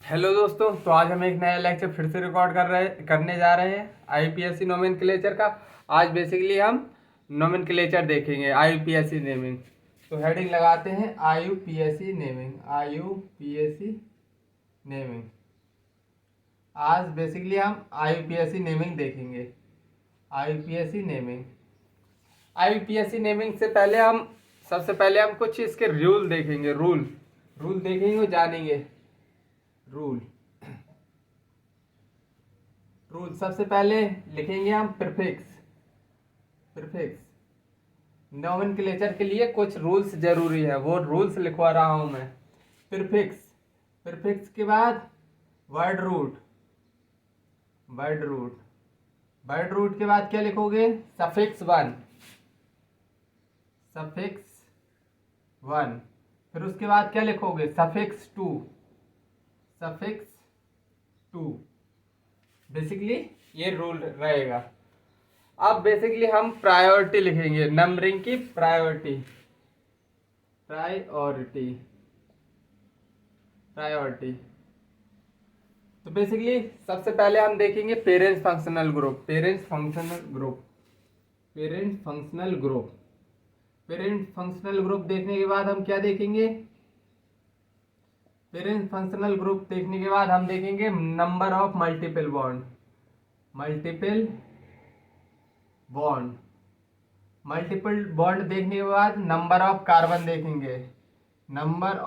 Hello दोस्तों, तो आज हम एक नया लेक्चर फिर से रिकॉर्ड करने जा रहे हैं आईयूपीएससी नोमेनक्लेचर का। आज बेसिकली हम नोमेनक्लेचर देखेंगे, आईयूपीएससी नेमिंग। तो हेडिंग लगाते हैं आईयूपीएससी नेमिंग। आईयूपीएससी नेमिंग। आज बेसिकली हम आईयूपीएससी नेमिंग देखेंगे। आईयूपीएससी नेमिंग। आईयूपीएससी नेमिंग से पहले हम सबसे पहले हम कुछ इसके रूल देखेंगे। रूल देखेंगे और जानेंगे। रूल रूल सबसे पहले लिखेंगे हम प्रीफिक्स। नोमेनक्लेचर के लिए कुछ रूल्स जरूरी है, वो रूल्स लिखवा रहा हूं मैं। प्रीफिक्स के बाद वर्ड रूट। वर्ड रूट के बाद क्या लिखोगे? Suffix one. फिर उसके बाद क्या लिखोगे? Suffix two. बेसिकली ये रूल रहेगा। अब बेसिकली हम प्रायोरिटी लिखेंगे, नंबरिंग की प्रायोरिटी। तो बेसिकली सबसे पहले हम देखेंगे parents functional group. Parents functional group देखने के बाद हम क्या देखेंगे? पेरेंट्स फंक्शनल ग्रुप देखने के बाद हम देखेंगे number of multiple bond. Multiple bond देखने के बाद नंबर ऑफ कार्बन देखेंगे। नंबर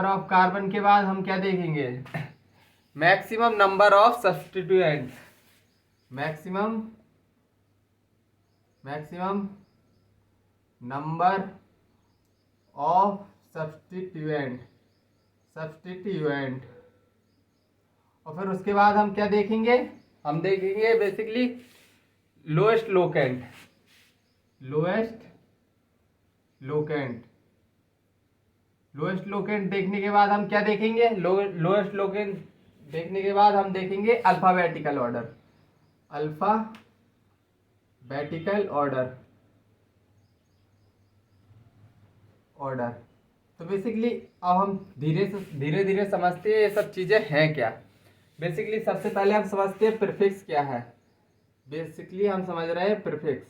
ऑफ कार्बन के बाद हम क्या देखेंगे? Maximum number of substituent. Maximum number of substituent. और फिर उसके बाद हम क्या देखेंगे? हम देखेंगे बेसिकली लोएस्ट लोकेंट देखने के बाद हम क्या देखेंगे? लोएस्ट लोकेंट देखने के बाद हम देखेंगे अल्फाबेटिकल ऑर्डर। तो बेसिकली अब हम धीरे धीरे समझते हैं ये सब चीजें हैं क्या। बेसिकली सबसे पहले हम समझते हैं प्रीफिक्स क्या है। बेसिकली हम समझ रहे हैं प्रीफिक्स।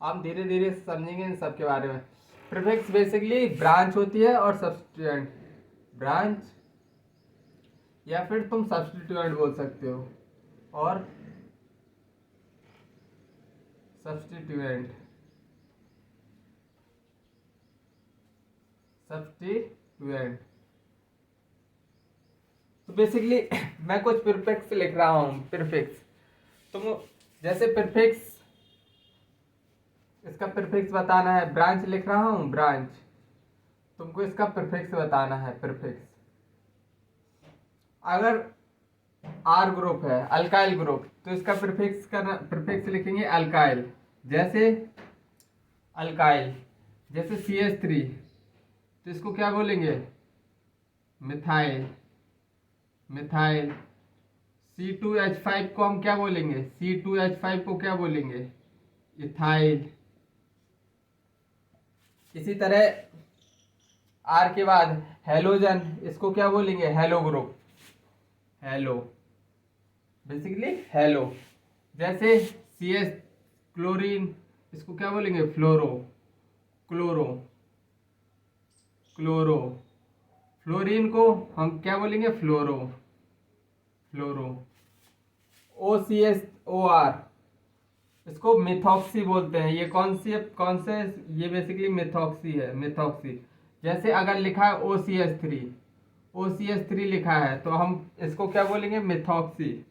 हम धीरे धीरे समझेंगे इन सब के बारे में। प्रीफिक्स बेसिकली ब्रांच होती है और सब्स्टिट्यूएंट। ब्रांच या फिर तुम सब्स्टिट्यूएंट बोल सकते हो। और सब्स्टिट्यूएंट तो बेसिकली मैं कुछ प्रीफिक्स लिख रहा हूं। प्रीफिक्स तुम जैसे प्रीफिक्स, इसका प्रीफिक्स बताना है। ब्रांच लिख रहा हूं, ब्रांच। तुमको इसका प्रीफिक्स बताना है। प्रीफिक्स अगर आर ग्रुप है, अल्काइल ग्रुप, तो इसका प्रीफिक्स लिखेंगे अल्काइल। जैसे CH3, तो इसको क्या बोलेंगे? मिथाइल। C2H5 को हम क्या बोलेंगे? C2H5 को क्या बोलेंगे? इथाइल। इसी तरह आर के बाद हेलोजन, इसको क्या बोलेंगे? Hello group. Basically hello. जैसे CS क्लोरीन, इसको क्या बोलेंगे? क्लोरो। फ्लोरीन को हम क्या बोलेंगे? फ्लोरो। OCSOR, इसको मिथॉक्सी बोलते हैं। ये कौन से? ये बेसिकली मिथॉक्सी है। जैसे अगर लिखा है OCH3 लिखा है, तो हम इसको क्या बोलेंगे? मिथॉक्सी।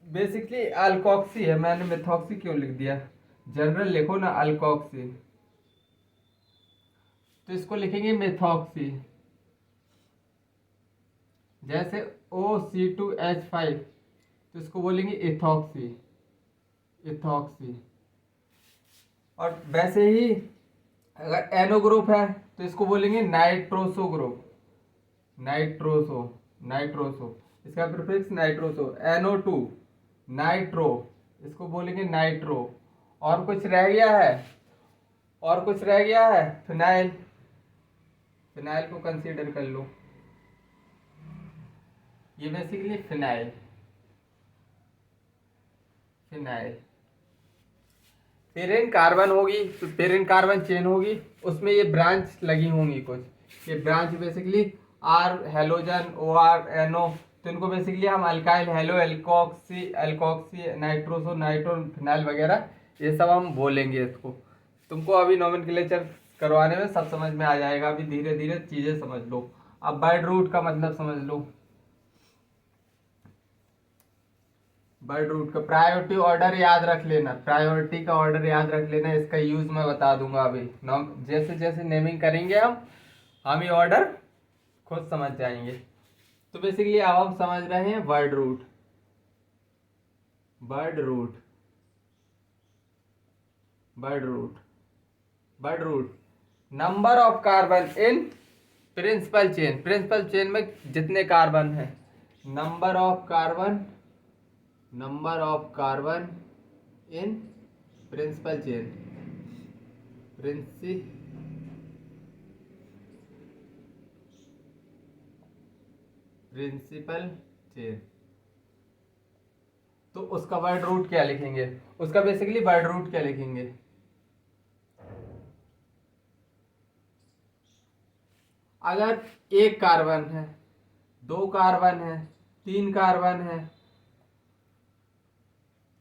बेसिकली अल्कोक्सी है, मैंने मिथॉक्सी क्यों लिख दिया? जनरल लिखो ना, अल्कोक्सी। तो इसको लिखेंगे मिथॉक्सी। जैसे OC2H5, तो इसको बोलेंगे इथॉक्सी। और वैसे ही अगर एनो ग्रुप है, तो इसको बोलेंगे नाइट्रोसो ग्रुप। इसका प्रीफिक्स नाइट्रोसो। NO2 नाइट्रो, इसको बोलेंगे नाइट्रो। और कुछ रह गया है? और कुछ रह गया है? फिनाइल। फिनाइल को कंसीडर कर लो, ये basically phenyl. Phenyl parent carbon होगी, तो पेरेंट कार्बन चेन होगी, उसमें ये ब्रांच लगी होंगी कुछ। ये branch basically R halogen O R NO, तो इनको बेसिकली हम alkyl halo alkoxy alkoxy nitroso nitro phenyl वगैरह ये सब हम बोलेंगे इसको। तुमको अभी नोमेनक्लेचर करवाने में सब समझ में आ जाएगा, अभी धीरे धीरे चीजें समझ लो। अब वर्ड रूट का मतलब समझ लो। वर्ड रूट का प्रायोरिटी ऑर्डर याद रख लेना, प्रायोरिटी का ऑर्डर याद रख लेना, इसका यूज मैं बता दूंगा अभी। जैसे जैसे नेमिंग करेंगे हम ये ऑर्डर खुद समझ जाएंगे। तो बेसिकली अब हम समझ रहे हैं word root. Word root word root word root number of carbon in principal chain. Principal chain में जितने कार्बन हैं, number of carbon in principal chain. Principal chain, तो उसका वर्ड रूट क्या लिखेंगे? उसका बेसिकली वर्ड रूट क्या लिखेंगे? अगर एक कार्बन है, दो कार्बन है, तीन कार्बन है,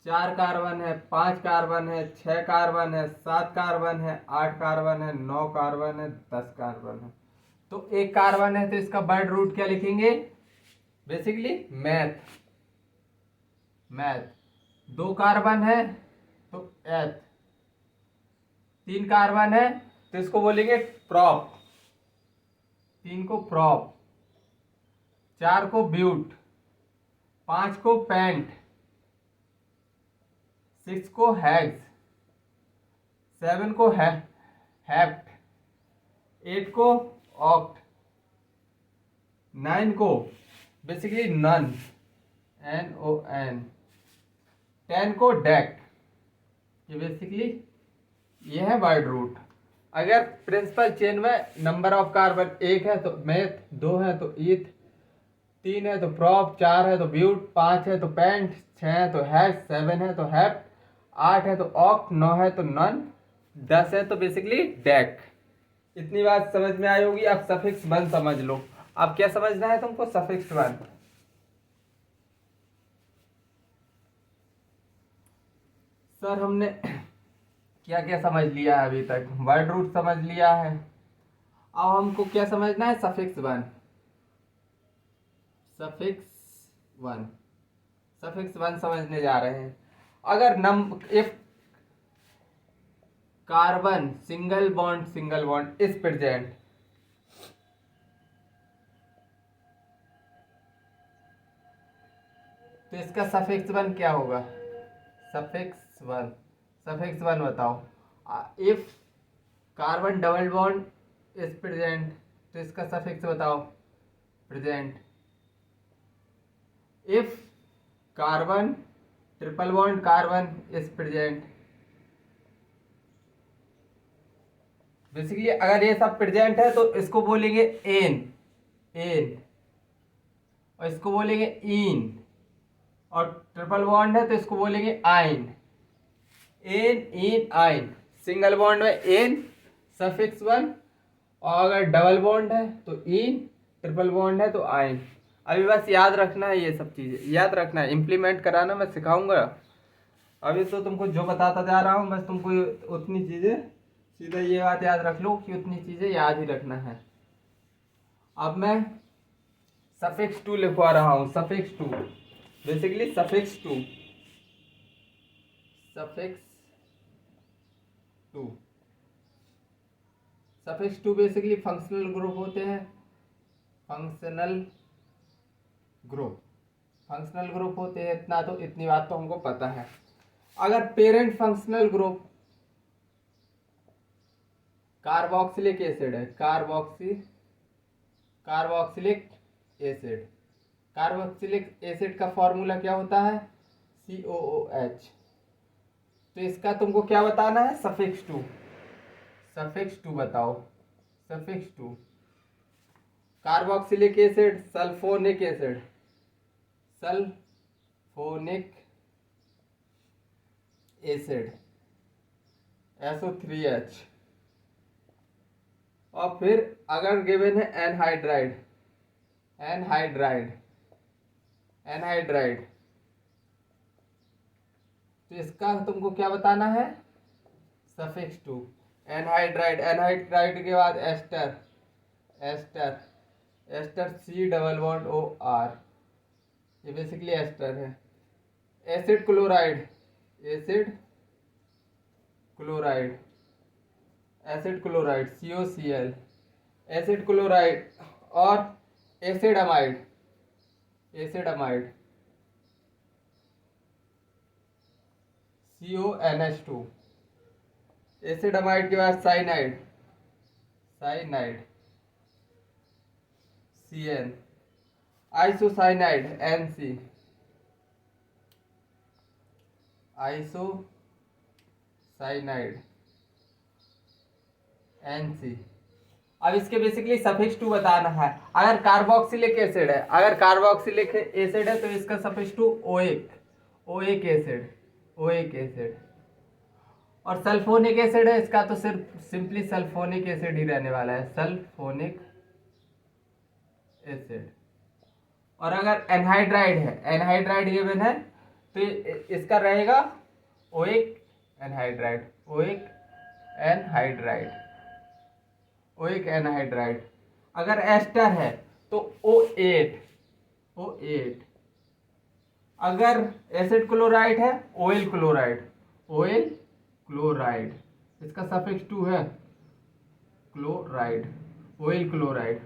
चार कार्बन है, पांच कार्बन है, छह कार्बन है, सात कार्बन है, आठ कार्बन है, नौ कार्बन है, 10 कार्बन है, तो एक कार्बन है तो इसका वर्ड रूट क्या लिखेंगे? Basically math. दो कार्बन है तो एथ, तीन कार्बन है तो इसको बोलेंगे प्रॉप, तीन को प्रॉप, चार को ब्यूट, पांच को पेंट, सिक्स को हैग्स, सेवन को हेप्ट, एट को ऑक्ट, नाइन को बेसिकली नन NON, 10 को डेक। ये बेसिकली ये है वर्ड रूट। अगर प्रिंसिपल चेन में नंबर ऑफ कार्बन एक है तो मेथ, दो है तो ईथ, तीन है तो प्रॉप, चार है तो ब्यूट, पांच है तो पेंट, छह है तो हैश, सेवन है तो हैप, आठ है तो ऑक्ट, नौ है तो नन, 10 है तो बेसिकली डेक। इतनी बात समझ में आई होगी। अब सफिक्स वन समझ लो। अब क्या समझना है तुमको? Suffix one. सर हमने क्या क्या समझ लिया है अभी तक? वर्ड रूट समझ लिया है, अब हमको क्या समझना है? Suffix one. Suffix one suffix one समझने जा रहे हैं। अगर if carbon single bond is present, तो इसका सफिक्स वन क्या होगा? सफिक्स वन बताओ। If carbon double bond is present, तो इसका सफिक्स बताओ। Present. If carbon triple bond carbon is present, basically अगर ये सब प्रेजेंट है तो इसको बोलेंगे एन, और इसको बोलेंगे इन, और ट्रिपल बॉन्ड है तो इसको बोलेंगे आइन। एन इन आइन, सिंगल बॉन्ड में एन सफिक्स वन, और अगर डबल बॉन्ड है तो इन, ट्रिपल बॉन्ड है तो आइन। अभी बस याद रखना है, ये सब चीज़ें याद रखना है, इम्प्लीमेंट कराना मैं सिखाऊंगा। अभी तो तुमको जो बताता जा रहा हूँ, बस तुमको उतनी चीज़ें, सीधा ये बात याद रख लो कि उतनी चीज़ें याद ही रखना है। अब मैं सफिक्स टू लिखवा रहा हूँ। Suffix two basically suffix two basically functional group होते हैं। फंक्शनल ग्रुप होते हैं, इतना तो, इतनी बात तो हमको पता है। अगर parent functional group carboxylic acid है, कार्बोक्सिलिक एसिड का फॉर्मूला क्या होता है? COOH। तो इसका तुमको क्या बताना है? Suffix to. सफिक्स 2 बताओ, suffix 2। Carboxylic acid, sulphonic acid, sulphonic acid SO3H। और फिर अगर गिवन है एनहाइड्राइड, एनहाइड्राइड, एनहाइड्राइड, तो इसका तुमको क्या बताना है, सफिक्स 2। एनहाइड्राइड, एनहाइड्राइड के बाद एस्टर, एस्टर, एस्टर C+O+R, ये बेसिकली एस्टर है। Acid chloride, acid chloride, acid chloride COCl, acid chloride. और acid amide, acid amide CONH2। Acid amide के बाद cyanide, cyanide CN, isocyanide NC, isocyanide NC। अब इसके basically suffix 2 बताना है। अगर कार्बोक्सिलिक एसिड है, अगर कार्बोक्सिलिक एसिड है तो इसका suffix 2 oic, oic acid, oic acid. और सल्फोनिक एसिड है, इसका तो सिर्फ सिंपली सल्फोनिक एसिड ही रहने वाला है, सल्फोनिक एसिड। और अगर एनहाइड्राइड है, एनहाइड्राइड गिवन है तो इसका रहेगा oic anhydride, oic anhydride, oic anhydride. अगर एस्टर है तो O8, O8। अगर एसिड क्लोराइड है ओइल क्लोराइड, ओइल क्लोराइड, इसका सफिक्स 2 है क्लोराइड, ओइल क्लोराइड।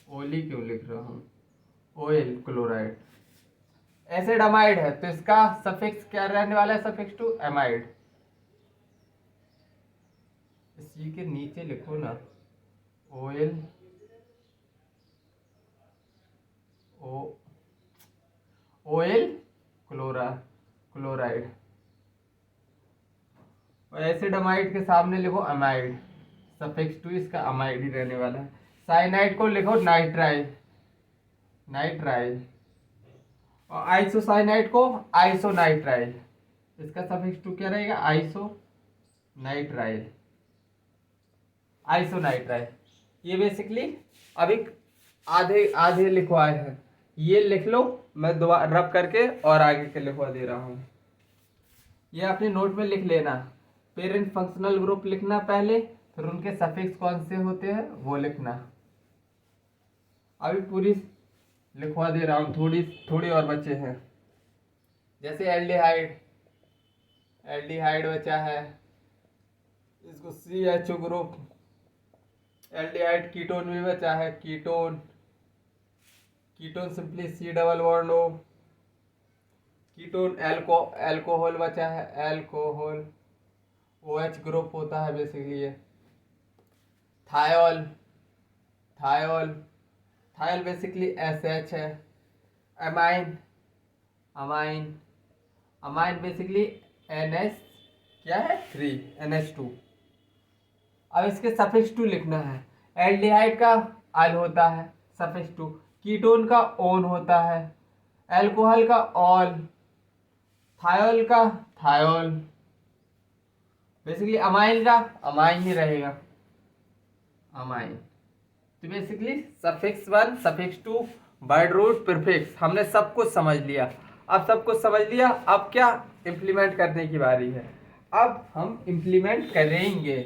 ओली क्यों लिख रहा हूं, ओइल क्लोराइड। एसिड अमाइड है तो इसका सफिक्स क्या रहने वाला है, सफिक्स 2 एमाइड। सी के नीचे लिखो ना, ओइल, ओइल क्लोराइड। और एसिड अमाइड के सामने लिखो अमाइड, सफिक्स 2 इसका अमाइड ही रहने वाला है। साइनाइड को लिखो नाइट्राइल, नाइट्राइल। और आइसोसाइनाइड को आइसोनाइट्राइल, इसका सफिक्स 2 क्या रहेगा, आइसोनाइट्राइल, आइसोनाइट्राइल। ये बेसिकली अभी आधे आधे लिखवाए हैं, ये लिख लो, मैं दोबारा रब करके और आगे के लिखवा दे रहा हूँ। ये अपने नोट में लिख लेना। पेरेंट फंक्शनल ग्रुप लिखना पहले, फिर उनके सफिक्स कौन से होते हैं वो लिखना। अभी पूरी लिखवा दे रहा हूँ, थोड़ी थोड़ी और बचे हैं। जैसे एल्डिहाइड, एल्डिहाइड बचा है, इसको CHO ग्रुप। एल्डिहाइड कीटोन भी बचा है, ketone, ketone simply C+O। Ketone alcohol बचा है, एल्कोहल, OH ग्रुप होता है बेसिकली ये। Thiol, thiol, thiol basically SH है। Amine, amine, amine basically NH क्या है 3, NH2। अब इसके सफिक्स 2 लिखना है। एल्डिहाइड का अल होता है, सफिक्स 2। कीटोन का ओन होता है, एल्कोहल का ऑल, थायोल का थायोल। बेसिकली अमाइन का अमाइन ही रहेगा, अमाइन। तो basically suffix 1, suffix 2, word root, prefix, हमने सब कुछ समझ लिया। अब सब कुछ समझ लिया, अब क्या इम्प्लीमेंट करने की बारी है। अब हम इम्प्लीमेंट करेंगे।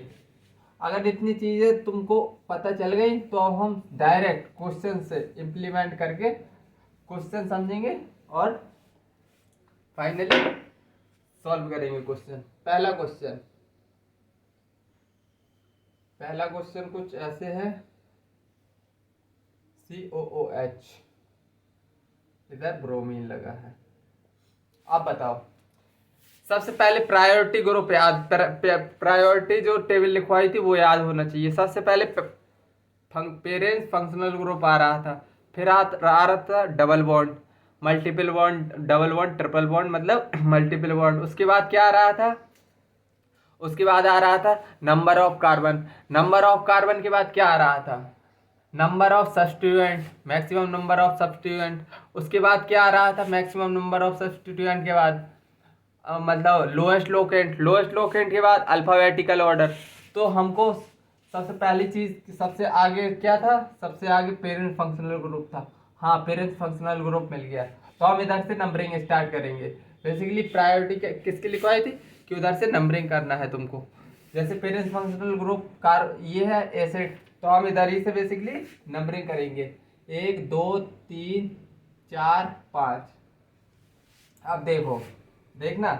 अगर इतनी चीज़ें तुमको पता चल गई तो अब हम डायरेक्ट क्वेश्चन से इम्प्लीमेंट करके क्वेश्चन समझेंगे और फाइनली सॉल्व करेंगे क्वेश्चन। पहला क्वेश्चन, पहला क्वेश्चन कुछ ऐसे है, COOH, इधर ब्रोमीन लगा है। अब बताओ, सबसे पहले प्रायोरिटी ग्रुप याद, प्रायोरिटी जो टेबल लिखवाई थी वो याद होना चाहिए। सबसे पहले पेरेंट्स फंक्शनल ग्रुप आ रहा था, फिर आ रहा था double bond, multiple bond, double bond, triple bond मतलब मल्टीपल बॉन्ड। उसके बाद क्या आ रहा था, उसके बाद आ रहा था number of carbon. Number of carbon के बाद क्या आ रहा था? Number of substituent, maximum number of substituent. उसके बाद क्या आ रहा था? मैक्सिमम नंबर ऑफ सब्स्टिट्यूएंट के बाद मतलब लोएस्ट लोकेंट। लोएस्ट लोकेंट के बाद अल्फाबेटिकल ऑर्डर। तो हमको सबसे पहली चीज, सबसे आगे क्या था? सबसे आगे पेरेंट फंक्शनल ग्रुप था। हाँ, पेरेंट फंक्शनल ग्रुप मिल गया। तो हम इधर से नंबरिंग स्टार्ट करेंगे। बेसिकली प्रायोरिटी किसकी लिखवाई थी कि उधर से नंबरिंग करना है तुमको। जैसे पेरेंट फंक्शनल ग्रुप कार ये है एसिड, तो हम इधर ही से बेसिकली नंबरिंग करेंगे 1 2 3 4 5। अब देखो, देखना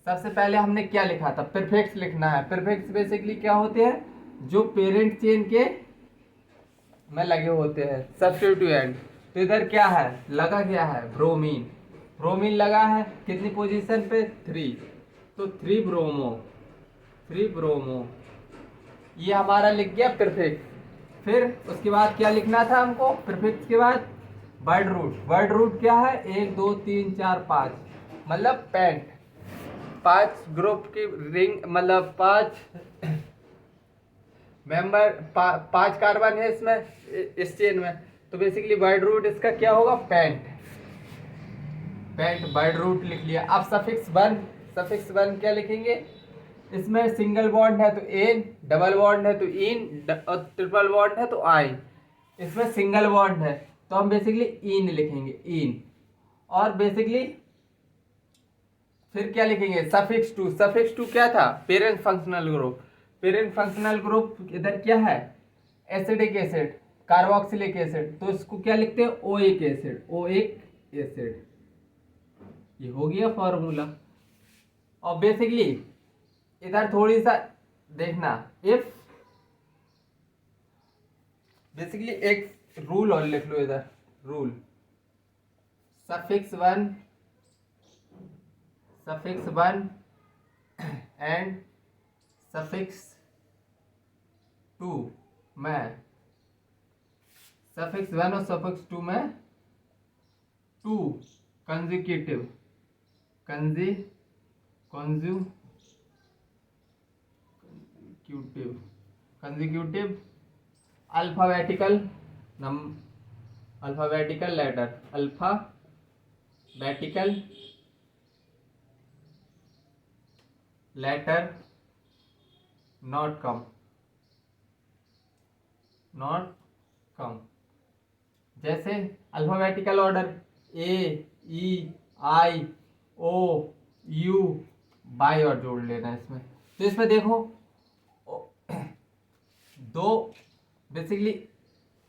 सबसे पहले हमने क्या लिखा था? प्रीफिक्स लिखना है। प्रीफिक्स बेसिकली क्या होते हैं? जो पेरेंट चेन के में लगे होते हैं सब्स्टिट्यूएंट। तो इधर क्या है लगा? क्या है? ब्रोमीन। ब्रोमीन लगा है कितनी पोजीशन पे? 3। तो 3 ब्रोमो, 3 ब्रोमो, ये हमारा लिख गया प्रीफिक्स। फिर उसके बाद क्या लिखना था हमको? प्रीफिक्स के बाद वर्ड रूट। वर्ड रूट क्या है? 1 2 3 4 5, मतलब पेंट। 5 ग्रुप की रिंग, मतलब 5 मेंबर, 5 कार्बन है इसमें, इस चेन में। तो बेसिकली वर्ड रूट इसका क्या होगा? पेंट। पेंट वर्ड रूट लिख लिया। अब सफिक्स 1, सफिक्स 1 क्या लिखेंगे? इसमें सिंगल बॉन्ड है तो एन, डबल बॉन्ड है तो इन, और ट्रिपल बॉन्ड है तो आइन। इसमें सिंगल बॉन्ड है तो हम बेसिकली इन लिखेंगे, इन। और बेसिकली फिर क्या लिखेंगे? सफिक्स 2। सफिक्स 2 क्या था? Parent functional group. Parent functional group इधर क्या है? Acidic acid, carboxylic acid. तो इसको क्या लिखते हैं? Oic acid, oic acid. ये हो गया फॉर्मूला। और बेसिकली इधर थोड़ी सा देखना, इफ बेसिकली एक रूल और लिख लो इधर, rule. Suffix 1, suffix 1 and suffix 2 में, सफिक्स 1 और सफिक्स 2 में 2 consecutive, consecutive alphabetical alphabetical letter, alphabetical letter not come, not come. जैसे alphabetical order A, E, I, O, U, बाई और जोड़ लेना इसमें। तो इसमें देखो दो बेसिकली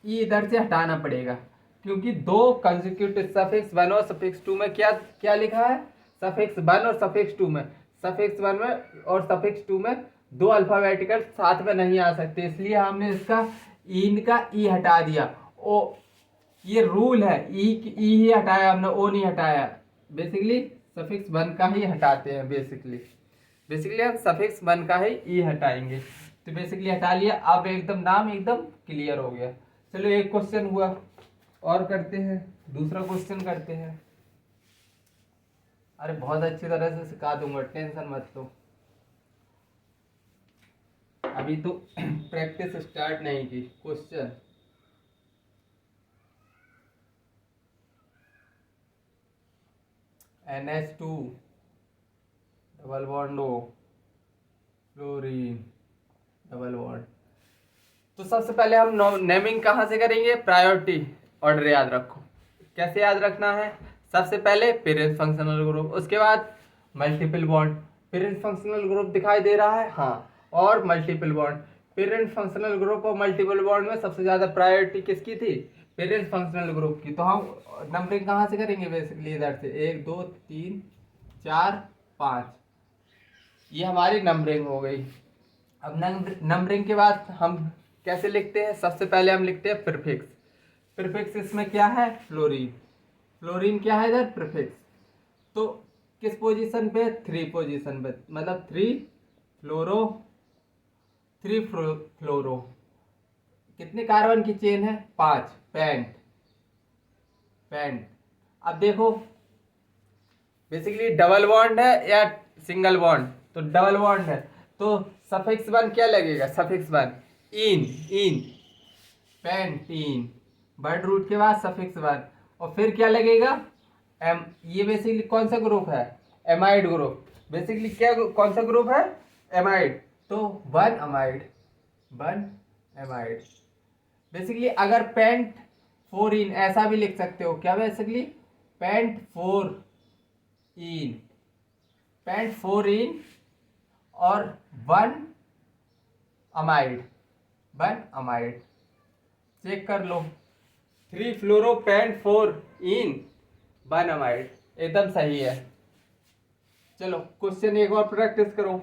ई इधर से हटाना पड़ेगा, क्योंकि दो कंसेक्यूटिव सफिक्स 1 और सफिक्स 2 में क्या क्या लिखा है? सफिक्स 1 और सफिक्स 2 में, सफिक्स 1 में और सफिक्स 2 में दो अल्फाबेटिकल साथ में नहीं आ सकते, इसलिए हमने इसका इन का ई हटा दिया। ओ, ये रूल है, ई ही हटाया हमने, ओ नहीं हटाया। बेसिकली सफिक्स 1 का ही हटाते हैं। बेसिकली हम सफिक्स 1 का ही ई हटाएंगे। तो बेसिकली हटा लिया। अब एकदम नाम एकदम क्लियर हो गया। चलो एक क्वेश्चन हुआ और करते हैं, दूसरा क्वेश्चन करते हैं। अरे बहुत अच्छी तरह से सिखा दूंगा, टेंशन मत लो। अभी तो प्रैक्टिस स्टार्ट नहीं की। Question NH2 double bond O, fluorine double bond. तो सबसे पहले हम नेमिंग कहाँ से करेंगे? प्रायोरिटी ऑर्डर याद रखो। कैसे याद रखना है? सबसे पहले पेरेंट फंक्शनल ग्रुप, उसके बाद multiple bond. Parent functional group दिखाई दे रहा है? हाँ। और multiple bond. Parent functional group और मल्टीपल बॉन्ड में सबसे ज़्यादा प्रायोरिटी किसकी थी? पेरेंट फंक्शनल ग्रुप की। तो हम नंबरिंग कहाँ से करेंगे? बेसिकली इधर से 1 2 3 4 5, ये हमारी नंबरिंग हो गई। अब नंबरिंग के बाद हम कैसे लिखते हैं? सबसे पहले हम लिखते हैं प्रीफिक्स। प्रीफिक्स इसमें क्या है? फ्लोरीन। फ्लोरीन क्या है इधर? प्रीफिक्स। तो किस पोजीशन पे? 3 पोजीशन पे, मतलब 3 फ्लोरो, 3 फ्लोरो। कितने कार्बन की चेन है? 5। Pent, pent. अब देखो बेसिकली डबल बॉन्ड है या सिंगल बॉन्ड? तो डबल बॉन्ड है, तो सफिक्स वन क्या लगेगा, suffix one ene, ene pentene, word root के बाद सफिक्स वन, और फिर क्या लगेगा एम। ये बेसिकली कौन सा ग्रुप है, एमाइड ग्रुप। बेसिकली क्या कौन सा ग्रुप है, एमाइड। तो one amide, one amide. Basically अगर पेंट फोर इन ऐसा भी लिख सकते हो, क्या basically pent four yne, pent four yne और one amide, one amide. Check कर लो, three fluoro pent four yne one amide, एकदम सही है। चलो क्वेश्चन एक और प्रैक्टिस करो।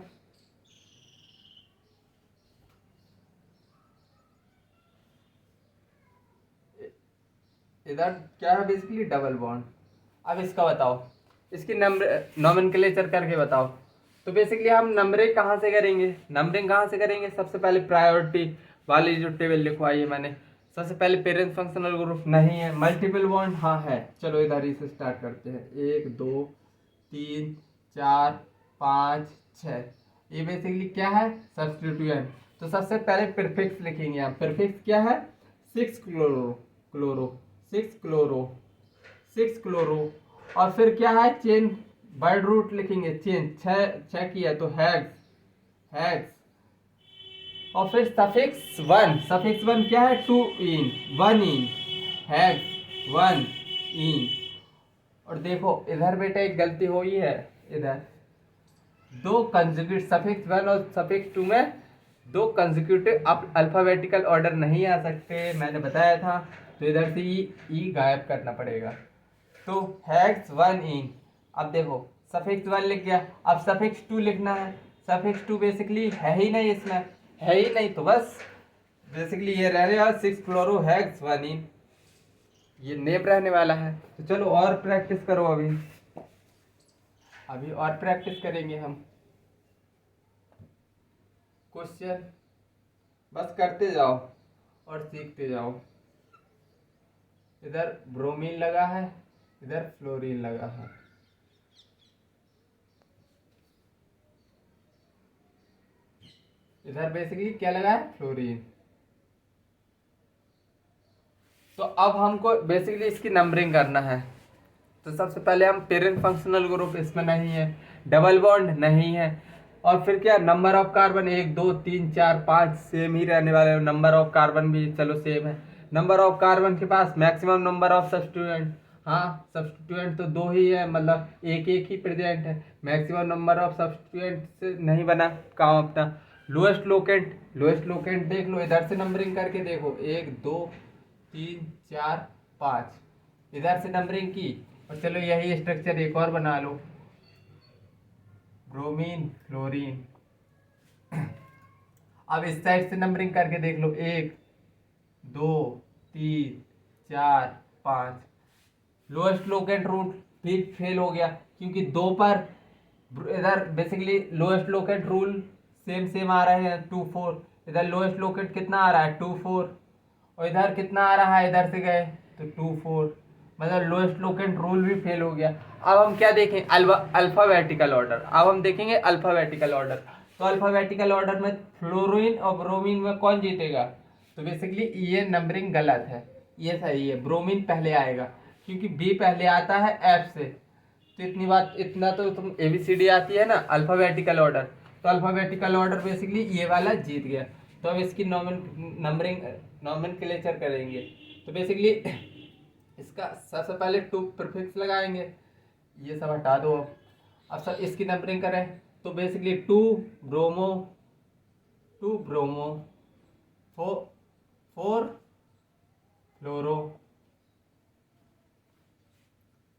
इधर क्या है, बेसिकली डबल बॉन्ड। अब इसका बताओ, इसकी नंबर नोमेनक्लेचर करके बताओ। तो बेसिकली हम नंबरिंग कहाँ से करेंगे, नंबरिंग कहाँ से करेंगे, सबसे पहले प्रायोरिटी वाली जो टेबल लिखवाई है मैंने, सबसे पहले पेरेंट्स फंक्शनल ग्रुप नहीं है, मल्टीपल बॉन्ड हाँ है। चलो इधर ही से स्टार्ट करते हैं, 1 2 3 4 5 6। ये बेसिकली क्या है, सब्स्टिट्यूएंट। तो सबसे पहले प्रीफिक्स लिखेंगे हम, प्रीफिक्स क्या है, 6 क्लोरो, क्लोरो 6 क्लोरो, 6 क्लोरो। और फिर क्या है, चेन वर्ड रूट लिखेंगे, चेन छः की है तो हैग्स, हैग्स। और फिर सफिक्स वन क्या है, टू इन, वन इन, हैग्स वन इन। और देखो इधर बेटा एक गलती हुई है, इधर दो कंजुगेट सफिक्स वन और सफिक्स टू में दो कंजिक्यूटिव अल्फाबेटिकल ऑर्डर नहीं आ सकते, मैंने बताया था। तो इधर से ई गायब करना पड़ेगा। तो हैग्स वन इन, अब देखो सफिक्स वन लिख गया, अब सफिक्स टू लिखना है। सफिक्स टू बेसिकली है ही नहीं, इसमें है ही नहीं, तो बस बेसिकली ये रह रहा 6 क्लोरो हैग्स वन इन, ये नेम रहने वाला है। तो चलो और प्रैक्टिस करो, अभी और प्रैक्टिस करेंगे हम। क्वेश्चन बस करते जाओ और सीखते जाओ। इधर ब्रोमीन लगा है, इधर फ्लोरीन लगा है। इधर बेसिकली क्या लगा है, फ्लोरीन। तो अब हमको बेसिकली इसकी नंबरिंग करना है। तो सबसे पहले हम पेरेंट फंक्शनल ग्रुप, इसमें नहीं है, डबल बॉन्ड नहीं है, और फिर क्या नंबर ऑफ कार्बन 1 2 3 4 5 सेम ही रहने वाले, नंबर ऑफ कार्बन भी चलो सेम है। नंबर ऑफ कार्बन के पास मैक्सिमम नंबर ऑफ सब्स्टिट्यूएंट, हाँ सब्स्टिट्यूएंट तो दो ही है, मतलब एक एक ही प्रेजेंट है। मैक्सिमम नंबर ऑफ सब्स्टिट्यूएंट से नहीं बना काम अपना। लोएस्ट लोकेंट, लोएस्ट लोकेंट देख लो, इधर से नंबरिंग करके देखो, 1 2 3 4 5, इधर से नंबरिंग की। और चलो यही स्ट्रक्चर एक और बना लो, ब्रोमीन फ्लोरीन। अब इस साइड से नंबरिंग करके देख लो, 1 2 3 4 5। लोएस्ट लोकेंट रूट भी फेल हो गया, क्योंकि दो पर इधर basically lowest locant rule same same आ रहे हैं 2 4। इधर लोएस्ट लोकेंट कितना आ रहा है, 2 4, और इधर कितना आ रहा है, इधर से गए तो 2 4, मतलब लोएस्ट लोकेंट रूल भी फेल हो गया। अब हम क्या देखें, अल्फाबेटिकल ऑर्डर। अब हम देखेंगे अल्फाबेटिकल ऑर्डर। तो अल्फाबेटिकल ऑर्डर में फ्लोरीन और ब्रोमीन में कौन जीतेगा, तो बेसिकली ये नंबरिंग गलत है, ये सही है, ब्रोमीन पहले आएगा, क्योंकि बी पहले आता है एफ से। तो इतनी बात, इतना तो तुम ABCD आती है ना, अल्फाबेटिकल ऑर्डर। तो अल्फाबेटिकल ऑर्डर बेसिकली ये वाला जीत गया। तो अब इसकी नंबरिंग नोमेनक्लेचर करेंगे। तो बेसिकली इसका सबसे पहले टू प्रीफिक्स लगाएंगे, ये सब हटा दो। अब सब इसकी नंबरिंग करें तो बेसिकली 2 ब्रोमो, 2 ब्रोमो, 4 फ्लोरो।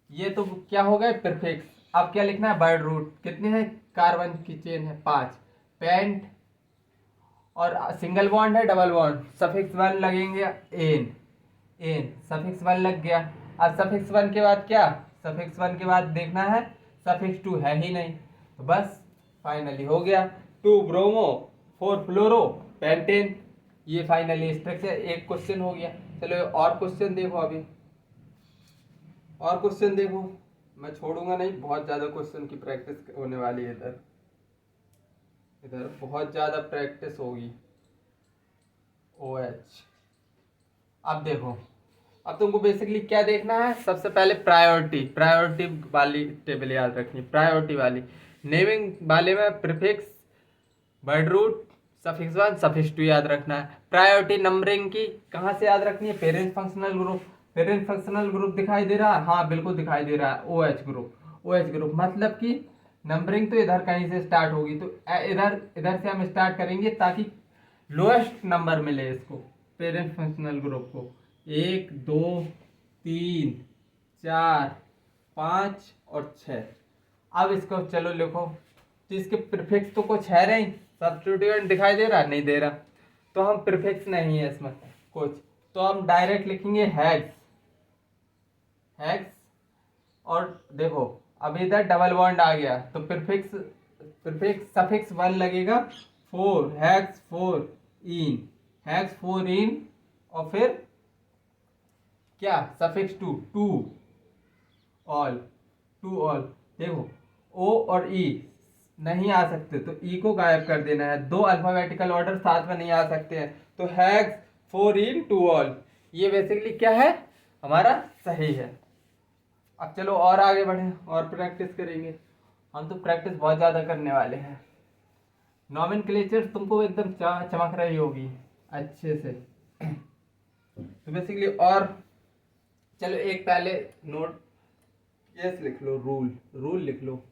ये तो क्या हो गए, प्रीफिक्स। अब क्या लिखना है, वर्ड रूट। कितने हैं, कार्बन की चेन है 5, पेंट, और सिंगल बॉन्ड है, डबल बॉन्ड, सफिक्स वन लगेंगे, एन, एन सफिक्स वन लग गया। अब सफिक्स वन के बाद क्या, सफिक्स वन के बाद देखना है, सफिक्स टू है ही नहीं, तो बस फाइनली हो गया 2 ब्रोमो 4 फ्लोरो पेंटेन। ये फाइनली स्ट्रक्चर एक क्वेश्चन हो गया। चलो और क्वेश्चन देखो, अभी और क्वेश्चन देखो, मैं छोड़ूंगा नहीं, बहुत ज़्यादा क्वेश्चन की प्रैक्टिस होने वाली है इधर। इधर बहुत ज़्यादा प्रैक्टिस होगी। OH। अब देखो, अब तुमको बेसिकली क्या देखना है, सबसे पहले प्रायोरिटी वाली टेबल याद रखनी, प्रायोरिटी वाली। नेमिंग वाले में prefix, word root, suffix 1 suffix 2 याद रखना है। प्रायोरिटी नंबरिंग की कहाँ से याद रखनी है, parent functional group. Parent functional group दिखाई दे रहा है, हाँ बिल्कुल दिखाई दे रहा है, OH ग्रुप। OH ग्रुप मतलब कि नंबरिंग तो इधर कहीं से स्टार्ट होगी, तो इधर इधर से हम स्टार्ट करेंगे ताकि लोएस्ट नंबर मिले इसको, पेरेंट फंक्शनल ग्रुप को। 1 2 3 4 5 और 6। अब इसको चलो लिखो, तो इसके प्रीफिक्स तो कुछ है नहीं, सब्स्टिट्यूएंट दिखाई दे रहा, नहीं दे रहा, तो हम प्रीफिक्स नहीं है इसमें कुछ, तो हम डायरेक्ट लिखेंगे हेक्स। हेक्स, और देखो अब इधर डबल बॉन्ड आ गया, तो प्रीफिक्स सफिक्स 1 लगेगा, 4 हेक्स 4 इन, हेक्स 4 इन, और फिर क्या, सफिक्स 2 2 ऑल, 2 ऑल। देखो ओ और ई नहीं आ सकते, तो ई को गायब कर देना है, दो अल्फाबेटिकल ऑर्डर साथ में नहीं आ सकते हैं, तो हेक्स 4 इन 2 ऑल, ये बेसिकली क्या है, हमारा सही है। अब चलो और आगे बढ़े और प्रैक्टिस करेंगे, हम तो प्रैक्टिस बहुत ज़्यादा करने वाले हैं। नॉमेनक्लेचर तुमको एकदम चमक रही होगी अच्छे से। तो बेसिकली और चलो एक पहले नोट यस लिख लो, रूल लिख लो।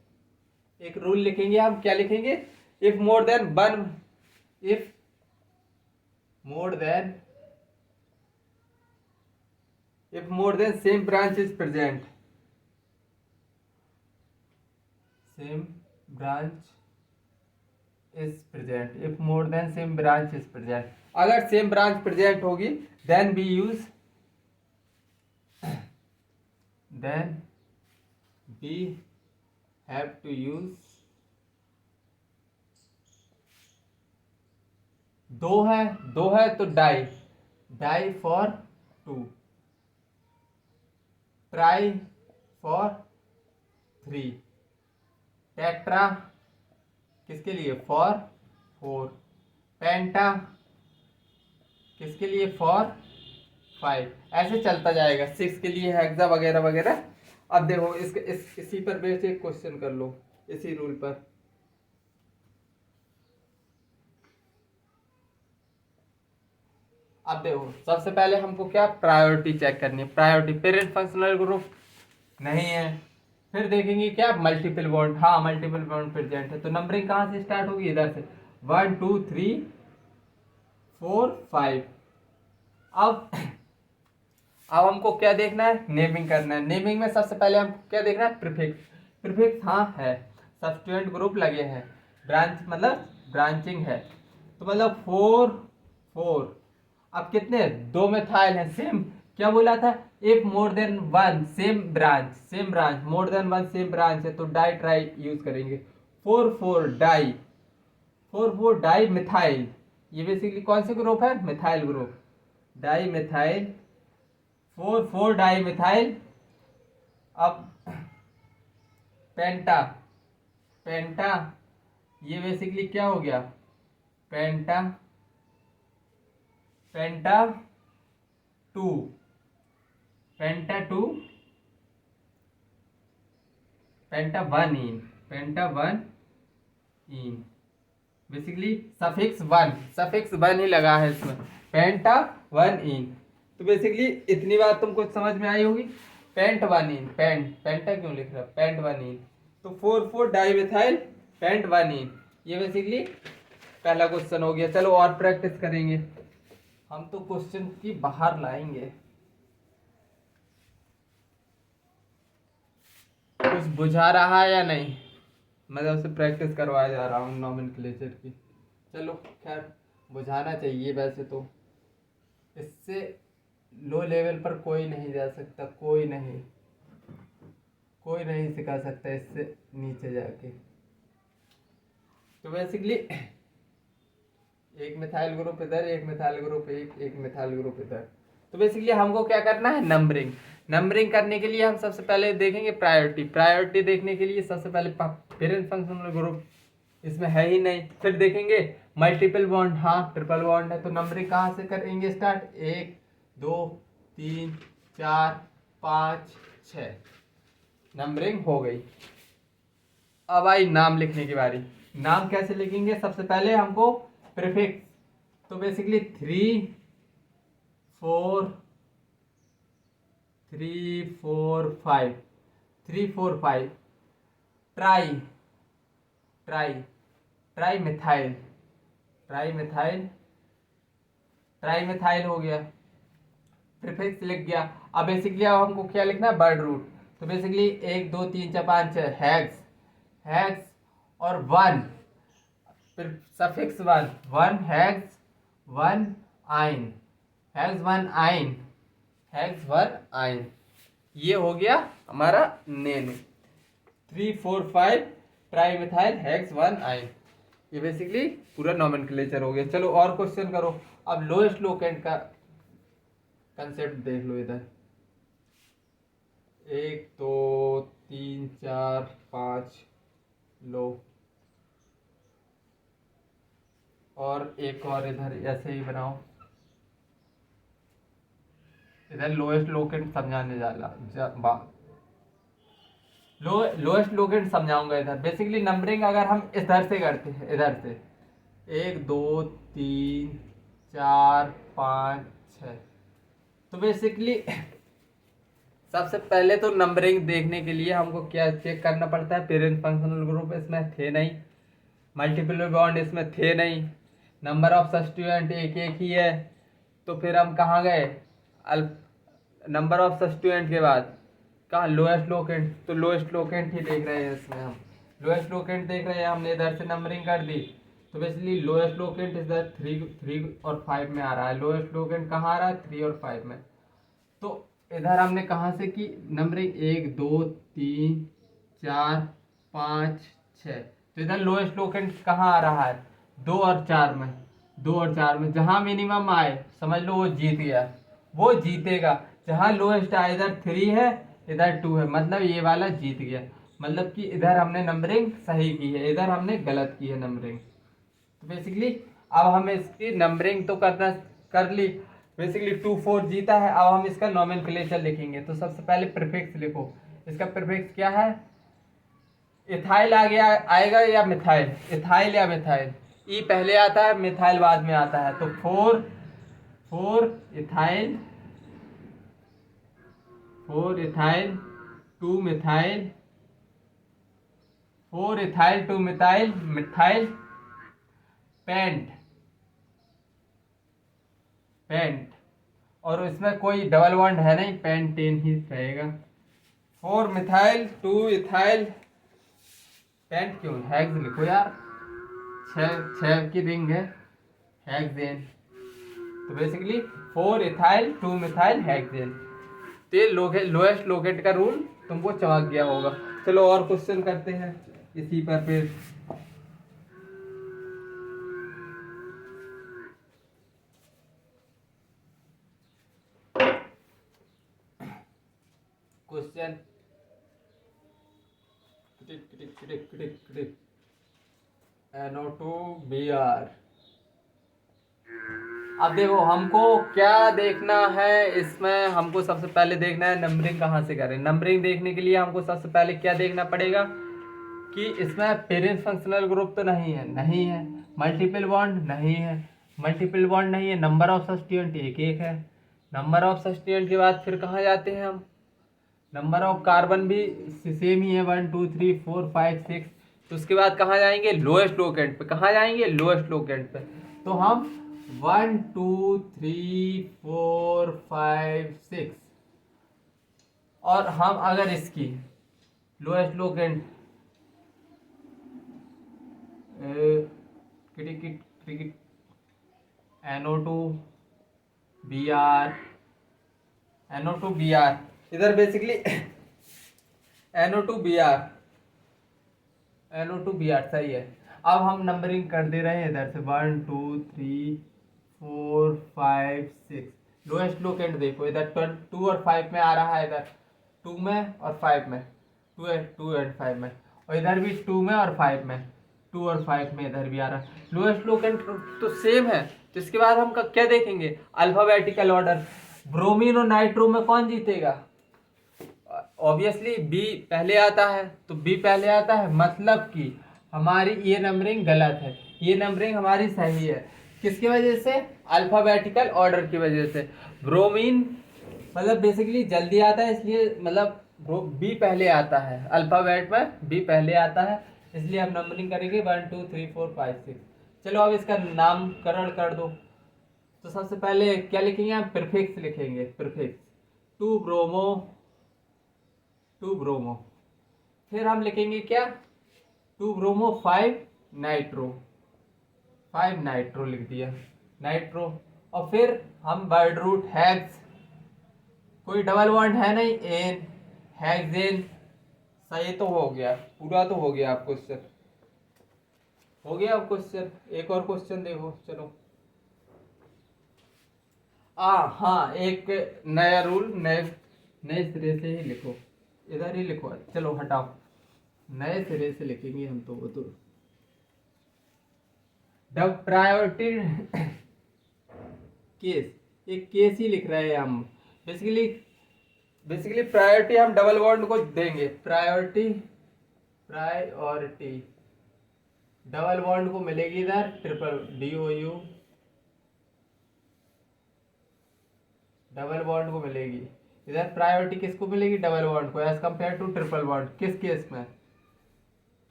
एक रूल लिखेंगे हम, क्या लिखेंगे, if more than one, if more than same branch is present, same branch is present, if more than same branch is present, अगर सेम ब्रांच प्रेजेंट होगी then we have to use, दो है तो di for 2, tri for 3, tetra किसके लिए, for 4, पेंटा किसके लिए, for 5, ऐसे चलता जाएगा, 6 के लिए हेक्सा वगैरह वगैरह। अब देखो इसी पर बेस एक क्वेश्चन कर लो, इसी रूल पर। अब देखो सबसे पहले हमको क्या प्रायोरिटी चेक करनी है, प्रायोरिटी पेरेंट फंक्शनल ग्रुप नहीं है, फिर देखेंगे क्या मल्टीपल बॉन्ड, हाँ मल्टीपल बॉन्ड प्रेजेंट है, तो नंबरिंग कहाँ से स्टार्ट होगी, इधर से 1 2 3 4 5। अब हमको क्या देखना है, नेमिंग करना है। नेमिंग में सबसे पहले हम क्या देखना है, प्रीफिक्स हाँ है, सब्स्टिट्यूएंट ग्रुप लगे हैं, ब्रांच मतलब ब्रांचिंग है, तो मतलब 4 4। अब कितने, 2 मिथाइल हैं, सेम क्या बोला था, if more than one same branch more than one same branch है, तो डाई ट्राई यूज करेंगे। 4 4 डाई मिथाइल, ये बेसिकली कौन से ग्रुप है, methyl group, di methyl, 4 di methyl. अब पेंटा ये बेसिकली क्या हो गया, पेंटा 2, पेंटा 1 इन, बेसिकली सफिक्स 1 ही लगा है इसमें, पेंटा 1 इन। तो बेसिकली इतनी बात तुमको समझ में आई होगी, पेंट 1 इन, पेंटा क्यों लिख रहा है, पेंट 1 इन, तो 4 डाई मिथाइल पेंट 1 इन, ये बेसिकली पहला क्वेश्चन हो गया। चलो और प्रैक्टिस करेंगे, हम तो क्वेश्चन की बाहर लाएंगे। कुछ बुझा रहा है या नहीं, मैं उससे प्रैक्टिस करवाया जा रहा हूँ नॉमेनक्लेचर की। चलो खैर बुझाना चाहिए, वैसे तो इससे लो लेवल पर कोई नहीं जा सकता, कोई नहीं सिखा सकता इससे नीचे जाके। तो बेसिकली एक मिथाइल ग्रुप इधर, एक मिथाइल ग्रुप एक मिथाइल ग्रुप इधर। तो बेसिकली हमको क्या करना है, नंबरिंग करने के लिए हम सबसे पहले देखेंगे प्रायोरिटी देखने के लिए सबसे पहले पेरेंट फंक्शनल ग्रुप इसमें है ही नहीं। फिर देखेंगे मल्टीपल बॉन्ड, हाँ ट्रिपल बॉन्ड है, तो नंबरिंग कहाँ से करेंगे स्टार्ट, 1 2 3 4 5 6, नंबरिंग हो गई। अब आई नाम लिखने की बारी। नाम कैसे लिखेंगे, सबसे पहले हमको प्रीफिक्स, तो basically 3 4 try, try tri methyl, tri methyl, tri methyl हो गया, प्रीफिक्स लिख गया। अब बेसिकली अब हमको क्या लिखना है, वर्ड रूट, तो बेसिकली 1 2 3 4 5 6 हैग्स, हैग्स और 1, फिर सफिक्स 1, 1 हैग्स 1 आइन, हैग्स 1 आइन, हैग्स 1 आइन, ये हो गया हमारा नेम। 3 4 5 ट्राई मिथाइल हैग्स 1 आइन, ये बेसिकली पूरा नॉमेनक्लेचर हो गया। चलो और क्वेश्चन करो। अब लोएस्ट लोकेंट का कंसेप्ट देख लो इधर, 1 2 3 4 5 लो, और एक और इधर ऐसे ही बनाओ। इधर लोएस्ट लोकेंट समझाने लोएस्ट लोकेंट समझाऊंगा इधर। बेसिकली नंबरिंग अगर हम इधर से करते हैं, इधर से 1 2 3 4 5 6, तो बेसिकली सबसे पहले तो नंबरिंग देखने के लिए हमको क्या चेक करना पड़ता है, पेरेंट फंक्शनल ग्रुप इसमें थे नहीं, मल्टीपल बॉन्ड इसमें थे नहीं, नंबर ऑफ सब्स्टिट्यूएंट एक एक ही है, तो फिर हम कहाँ गए, नंबर ऑफ सब्स्टिट्यूएंट के बाद कहाँ, लोएस्ट लोकेंट, तो लोएस्ट लोकेंट ही देख रहे हैं इसमें हम, लोएस्ट लोकेंट देख रहे हैं, हमने इधर से नंबरिंग कर दी, तो बेसिकली लोएस्ट लोकेंट इधर 3 और 5 में आ रहा है, लोएस्ट लोकेंट कहाँ आ रहा है, 3 और 5 में। तो इधर हमने कहाँ से की नंबरिंग, 1 2 3 4 5 6, तो इधर लोएस्ट लोकेंट कहाँ आ रहा है, 2 और 4 में, 2 और 4 में, जहाँ मिनिमम आए समझ लो वो जीत गया, वो जीतेगा। जहाँ लोएस्ट आए, इधर 3 है इधर 2 है, मतलब ये वाला जीत गया, मतलब कि इधर हमने नंबरिंग सही की है, इधर हमने गलत की है नंबरिंग। तो बेसिकली अब हम इसकी नंबरिंग तो करना कर ली, बेसिकली 2 4 जीता है। अब हम इसका नोमेनक्लेचर लिखेंगे, तो सबसे पहले प्रीफिक्स लिखो। इसका प्रीफिक्स क्या है, इथाइल आ गया, आएगा या मिथाइल, इथाइल या मिथाइल, ई पहले आता है मिथाइल बाद में आता है, तो 4 ethyl, 4 ethyl 2 methyl, 4 ethyl 2 methyl, methyl pent, pent, और इसमें कोई डबल बॉन्ड है नहीं, पेंटेन ही रहेगा। 4 मिथाइल 2 इथाइल पेंट, क्यों हेक्स लिखो यार, 6 की रिंग है हेक्सेन, तो बेसिकली 4 इथाइल 2 मिथाइल हेक्सेन, तो ये लोएस्ट लोकेट का रूल तुमको चमक गया होगा। चलो और क्वेश्चन करते हैं इसी पर फिर। Question NO2Br। अब देखो हमको क्या देखना है इसमें, हमको सबसे पहले देखना है नंबरिंग कहाँ से करें। नंबरिंग देखने के लिए हमको सबसे पहले क्या देखना पड़ेगा कि इसमें पेरेंट फंक्शनल ग्रुप तो नहीं है, नहीं है, मल्टीपल बॉन्ड नहीं है, मल्टीपल बॉन्ड नहीं है, नंबर ऑफ सब्स्टिट्यूएंट एक एक है, नंबर ऑफ सब्स्टिट्यूएंट के बाद फिर कहाँ जाते हैं हम, नंबर ऑफ कार्बन भी सेम ही है, 1 2 3 4 5 6, तो उसके बाद कहाँ जाएंगे, लोएस्ट लोकेंट पे, कहाँ जाएंगे, लोएस्ट लोकेंट पे, तो हम 1 2 3 4 5 6, और हम अगर इसकी lowest locant cricket cricket NO2Br, NO2Br, इधर बेसिकली NO2Br, NO2Br सही है। अब हम नंबरिंग कर दे रहे हैं इधर से 1 2 3 4 5 6, लोएस्ट लोकेंट देखो इधर 2 और 5 में आ रहा है, इधर 2 में और 5 में, 2 एंड 5 में, और इधर भी 2 में और 5 में, 2 और 5 में इधर भी आ रहा है। लोएस्ट लोकेंट तो सेम है। तो इसके बाद हम क्या देखेंगे, अल्फाबेटिकल ऑर्डर। ब्रोमीन और नाइट्रो में कौन जीतेगा? ऑब्वियसली बी पहले आता है, तो बी पहले आता है, मतलब कि हमारी ये नंबरिंग गलत है, ये नंबरिंग हमारी सही है। किसकी वजह से? अल्फाबेटिकल ऑर्डर की वजह से। ब्रोमीन मतलब बेसिकली जल्दी आता है, इसलिए मतलब बी पहले आता है, अल्फाबेट में बी पहले आता है, इसलिए हम नंबरिंग करेंगे 1 2 3 4 5 6। चलो अब इसका नामकरण कर दो। तो सबसे पहले क्या लिखेंगे हम? प्रीफिक्स लिखेंगे, प्रीफिक्स। 2 ब्रोमो। फिर हम लिखेंगे क्या? 2 ब्रोमो 5 नाइट्रो, 5 नाइट्रो लिख दिया, नाइट्रो। और फिर हम वर्ड रूट हेक्स, कोई डबल बॉन्ड है नहीं, एन, हेक्सेन। सही तो हो गया, पूरा तो हो गया। आप क्वेश्चन हो गया, अब क्वेश्चन एक और क्वेश्चन देखो। चलो हाँ, एक नया रूल, नए नए सिरे से ही लिखो, इधर ही लिखो। चलो हटाओ, नए सिरे से लिखेंगे हम तो। वो तो डब प्रायोरिटी केस, एक केस ही लिख रहे हैं हम। बेसिकली प्रायोरिटी हम डबल बॉन्ड को देंगे। प्रायोरिटी डबल बॉन्ड को मिलेगी इधर ट्रिपल DOU, डबल बॉन्ड को मिलेगी इधर। प्रायोरिटी किसको मिलेगी? डबल बॉन्ड को, as compared to triple bond. किस केस में?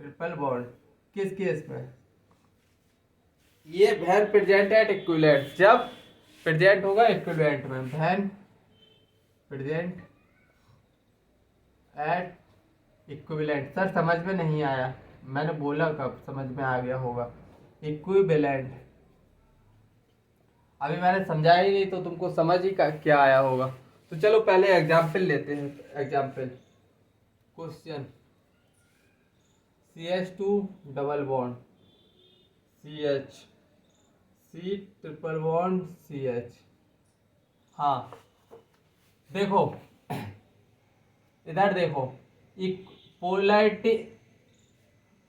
ट्रिपल बॉन्ड किस केस में? ये वैन प्रेजेंट एट इक्विवेलेंट, जब प्रेजेंट होगा इक्विवेलेंट में। When present at equivalent. Sir समझ में नहीं आया, मैंने बोला कब समझ में आ गया होगा? इक्विवेलेंट अभी मैंने समझाया ही नहीं, तो तुमको समझ ही क्या आया होगा। तो चलो पहले एग्जाम्पल लेते हैं। Example question, CH2 double bond CH, C triple bond CH। हाँ देखो, इधर देखो, polarity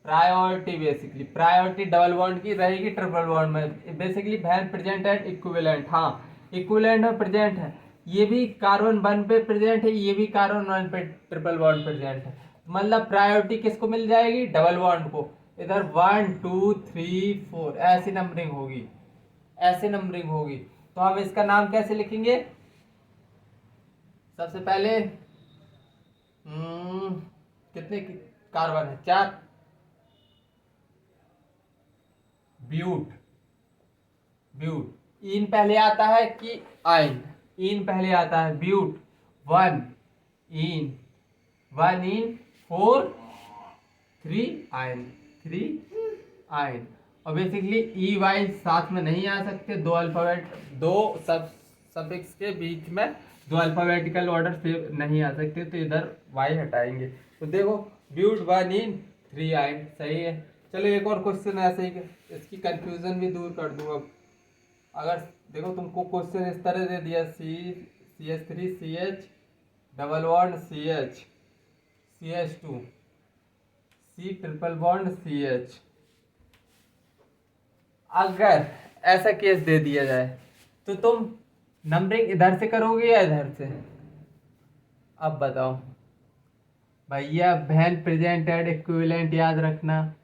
priority, basically priority double bond की रहेगी ट्रिपल बॉन्ड में। Basically van present at equivalent, हाँ इक्विवेलेंट में प्रेजेंट है। ये भी कार्बन 1 पे प्रेजेंट है, ये भी कार्बन 1 पे ट्रिपल बॉन्ड प्रेजेंट है। मतलब प्रायोरिटी किसको मिल जाएगी? डबल बॉन्ड को। इधर 1 2 3 4 ऐसी नंबरिंग होगी, ऐसे नंबरिंग होगी। तो हम इसका नाम कैसे लिखेंगे? सबसे पहले कितने कार्बन है? 4। ब्यूट, इन पहले आता है कि आइन? इन पहले आता है। ब्यूट 1 इन 4 3 आइन, 3 आइन। और बेसिकली EY साथ में नहीं आ सकते, दो अल्फाबेट, दो सफिक्स के बीच में दो अल्फाबेटिकल ऑर्डर से नहीं आ सकते, तो इधर Y हटाएंगे। तो देखो ब्यूट 1 इन 3 आइन, सही है। चलो एक और क्वेश्चन ऐसे ही, इसकी कंफ्यूजन भी दूर कर दूँ अब। अगर देखो तुमको क्वेश्चन इस तरह दे दिया, CH3 CH double bond CH, CH2 C triple bond CH। अगर ऐसा केस दे दिया जाए तो तुम नंबरिंग इधर से करोगे या इधर से? अब बताओ भैया, वैन प्रेजेंट एट इक्विवेलेंट याद रखना,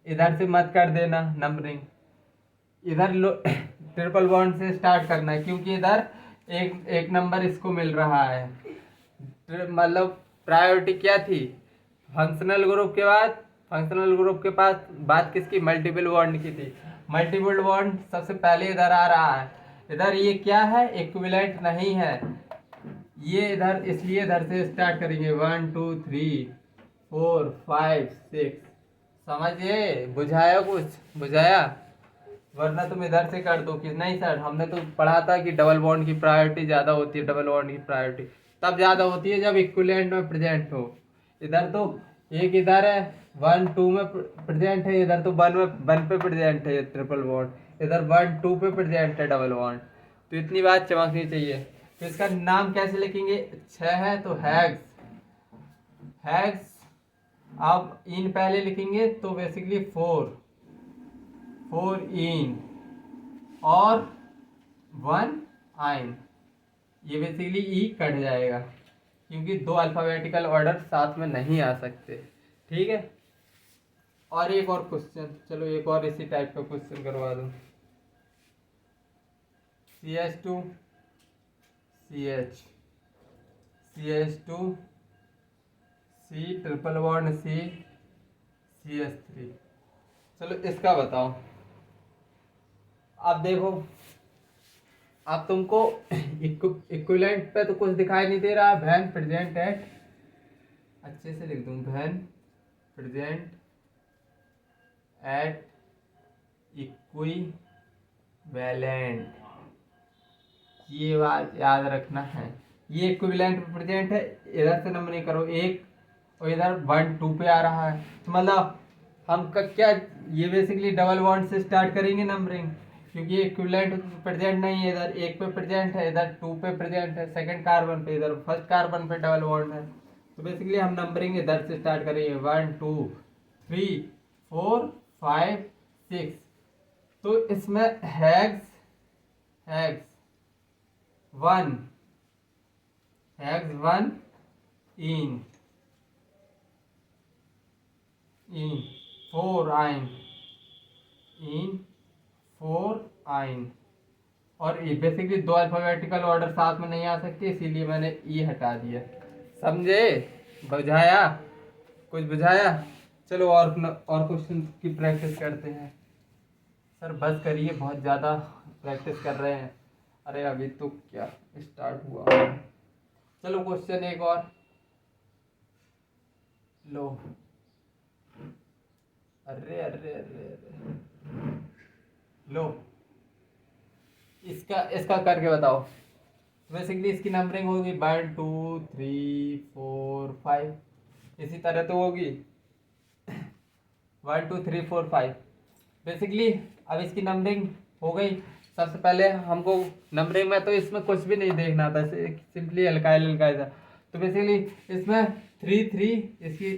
इधर से मत कर देना नंबरिंग। इधर ट्रिपल बॉन्ड से स्टार्ट करना है, क्योंकि इधर एक नंबर इसको मिल रहा है। मतलब प्रायोरिटी क्या थी? फंक्शनल ग्रुप के पास बात किसकी? मल्टीपल बॉन्ड की थी। मल्टीपल बॉन्ड सबसे पहले इधर आ रहा है। इधर ये क्या है? इक्विवेलेंट नहीं है ये इधर, इसलिए इधर से स्टार्ट करेंगे। 1 2 3 4 5 6। समझिए? बुझाया? कुछ बुझाया? वरना तुम इधर से कर दो कि नहीं सर हमने तो पढ़ा था कि डबल बॉन्ड की प्रायोरिटी ज़्यादा होती है। डबल बॉन्ड की प्रायोरिटी तब ज़्यादा होती है जब इक्विवेलेंट में प्रेजेंट हो। इधर तो एक इधर है 1 2 में प्रेजेंट है, इधर तो 1 पे प्रेजेंट है ट्रिपल बॉन्ड, इधर 1 2 पे प्रेजेंट है डबल बॉन्ड। तो इतनी बात चमकनी चाहिए। तो इसका नाम कैसे लिखेंगे? 6 है तो हैग्स। अब इन पहले लिखेंगे तो बेसिकली 4 4 इन और 1 आइन। ये बेसिकली ई कट जाएगा क्योंकि दो अल्फ़ाबेटिकल ऑर्डर साथ में नहीं आ सकते। ठीक है। और एक और क्वेश्चन, चलो एक और इसी टाइप का क्वेश्चन करवा दूँ। CH2 CH CH2 C triple bond C CH3। चलो इसका बताओ। अब देखो, अब तुमको इक्विवेलेंट पे तो कुछ दिखाई नहीं दे रहा। वैन प्रेजेंट एट, अच्छे से लिख दूं, वैन प्रेजेंट एट इक्विवेलेंट, ये बात याद रखना है। ये इक्विवेलेंट पे प्रेजेंट है, इधर से नंबरिंग करो 1 और इधर 1 2 पे आ रहा है, तो मतलब हम क्या, ये बेसिकली डबल बॉन्ड से स्टार्ट करेंगे नंबरिंग, क्योंकि इक्विवेलेंट प्रेजेंट नहीं है। इधर 1 पे प्रेजेंट है, इधर 2 पे प्रेजेंट है, सेकंड कार्बन पे, इधर फर्स्ट कार्बन पे डबल बॉन्ड है। तो बेसिकली हम नंबरिंग इधर से स्टार्ट करेंगे 1 2 3 4 5 6। तो इसमें हैग्स हैग्स 1 इन 4 आइन इन 4 आइन। और ये बेसिकली दो अल्फाबेटिकल ऑर्डर साथ में नहीं आ सकते, इसीलिए मैंने ई हटा दिया। समझे? बुझाया? कुछ बुझाया? चलो और क्वेश्चन की प्रैक्टिस करते हैं। सर बस करिए, बहुत ज़्यादा प्रैक्टिस कर रहे हैं। अरे अभी तो क्या स्टार्ट हुआ। चलो क्वेश्चन एक और लो। अरे अरे अरे अरे लो, इसका करके बताओ। बेसिकली इसकी नंबरिंग होगी 1 2 3 4 5, इसी तरह तो होगी 1 2 3 4 5। बेसिकली अब इसकी नंबरिंग हो गई। सबसे पहले हमको नंबरिंग में तो इसमें कुछ भी नहीं देखना था, सिंपली अल्काइल अल्काइल था। तो बेसिकली इसमें 3 3, इसकी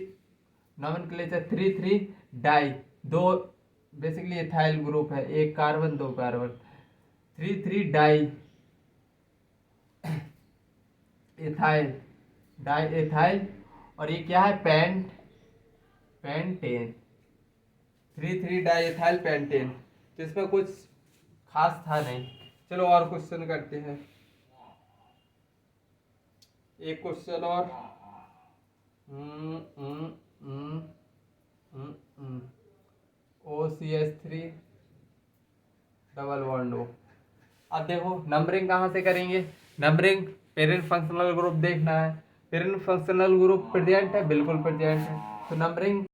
नॉमेनक्लेचर 3 3 डाई, दो बेसिकली इथाइल ग्रुप है, एक कार्बन दो carbon, 3 3 di ethyl di ethyl. और ये क्या है? Pentane 3 3 di ethyl pentane. तो इसमें कुछ खास था नहीं। चलो और क्वेश्चन करते हैं, एक क्वेश्चन और। OCH3 double bond O। अब देखो नंबरिंग कहाँ से करेंगे। नंबरिंग पेरेंट फंक्शनल ग्रुप देखना है। पेरेंट फंक्शनल ग्रुप प्रेजेंट है, बिल्कुल प्रेजेंट है, तो नंबरिंग